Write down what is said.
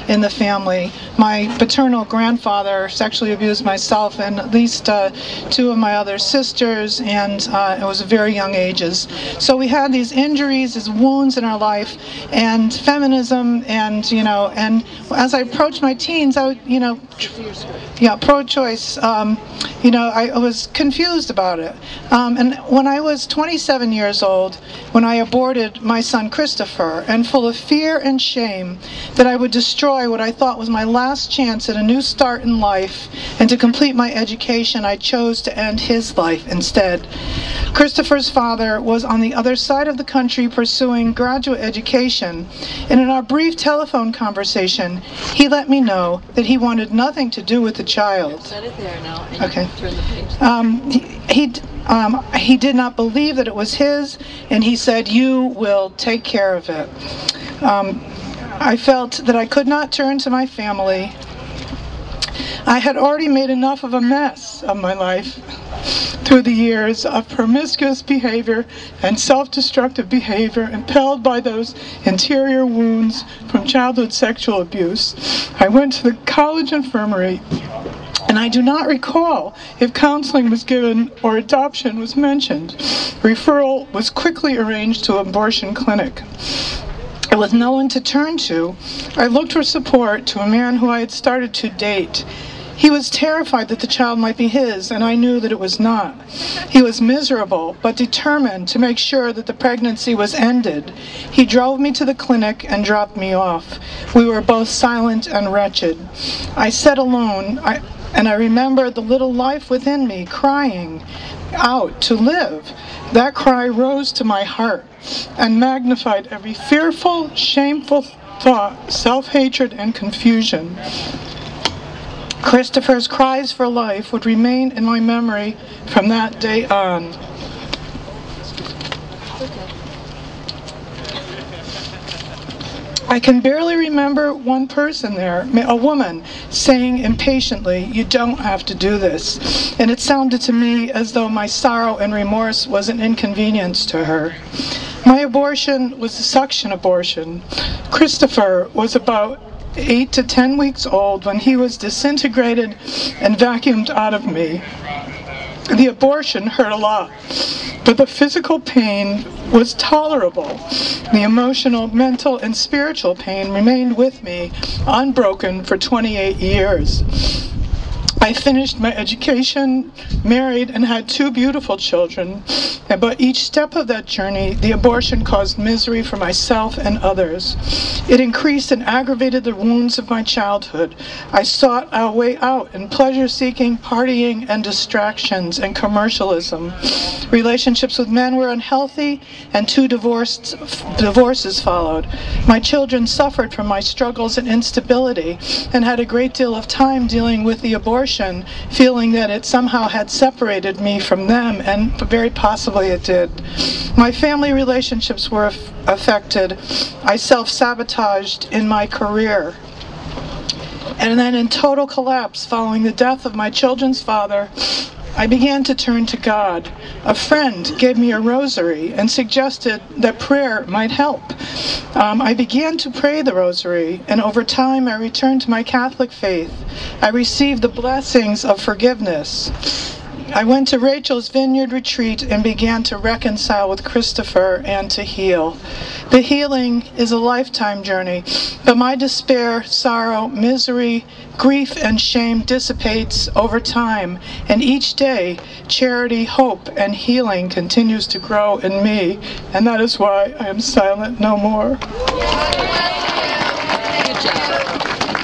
in the family. My paternal grandfather sexually abused myself and at least two of my other sisters, and it was very young ages. So we had these injuries, these wounds in our life, and feminism, and and as I approached my teens, I would, pro-choice. I was confused about it. And when I was 27 years old, when I aborted my son Christopher, and full of fear and shame that I would destroy what I thought was my last chance at a new start in life and to complete my education, I chose to end his life instead. Christopher's father was on the other side of the country pursuing graduate education, and in our brief telephone conversation, he let me know that he wanted nothing to do with the child. Set it there now. And Okay. Turn the page. He did not believe that it was his, and he said, "You will take care of it." I felt that I could not turn to my family. I had already made enough of a mess of my life through the years of promiscuous behavior and self-destructive behavior, impelled by those interior wounds from childhood sexual abuse. I went to the college infirmary, and I do not recall if counseling was given or adoption was mentioned. Referral was quickly arranged to an abortion clinic. With no one to turn to, I looked for support to a man who I had started to date. He was terrified that the child might be his, and I knew that it was not. He was miserable, but determined to make sure that the pregnancy was ended. He drove me to the clinic and dropped me off. We were both silent and wretched. I sat alone, and I remember the little life within me crying out to live. That cry rose to my heart and magnified every fearful, shameful thought, self-hatred, and confusion. Christopher's cries for life would remain in my memory from that day on. I can barely remember one person there, a woman, saying impatiently, "You don't have to do this." And it sounded to me as though my sorrow and remorse was an inconvenience to her. My abortion was a suction abortion. Christopher was about 8 to 10 weeks old when he was disintegrated and vacuumed out of me. The abortion hurt a lot, but the physical pain was tolerable. The emotional, mental, and spiritual pain remained with me, unbroken, for 28 years. I finished my education, married, and had 2 beautiful children, but each step of that journey, the abortion caused misery for myself and others. It increased and aggravated the wounds of my childhood. I sought a way out in pleasure-seeking, partying, and distractions, and commercialism. Relationships with men were unhealthy, and 2 divorces followed. My children suffered from my struggles and instability, and had a great deal of time dealing with the abortion, feeling that it somehow had separated me from them, and very possibly it did. My family relationships were affected. I self-sabotaged in my career. And then in total collapse following the death of my children's father, I began to turn to God. A friend gave me a rosary and suggested that prayer might help. I began to pray the rosary, and over time I returned to my Catholic faith. I received the blessings of forgiveness. I went to Rachel's Vineyard retreat and began to reconcile with Christopher and to heal. The healing is a lifetime journey, but my despair, sorrow, misery, grief, and shame dissipates over time, and each day, charity, hope, and healing continues to grow in me, and that is why I am silent no more. Good job.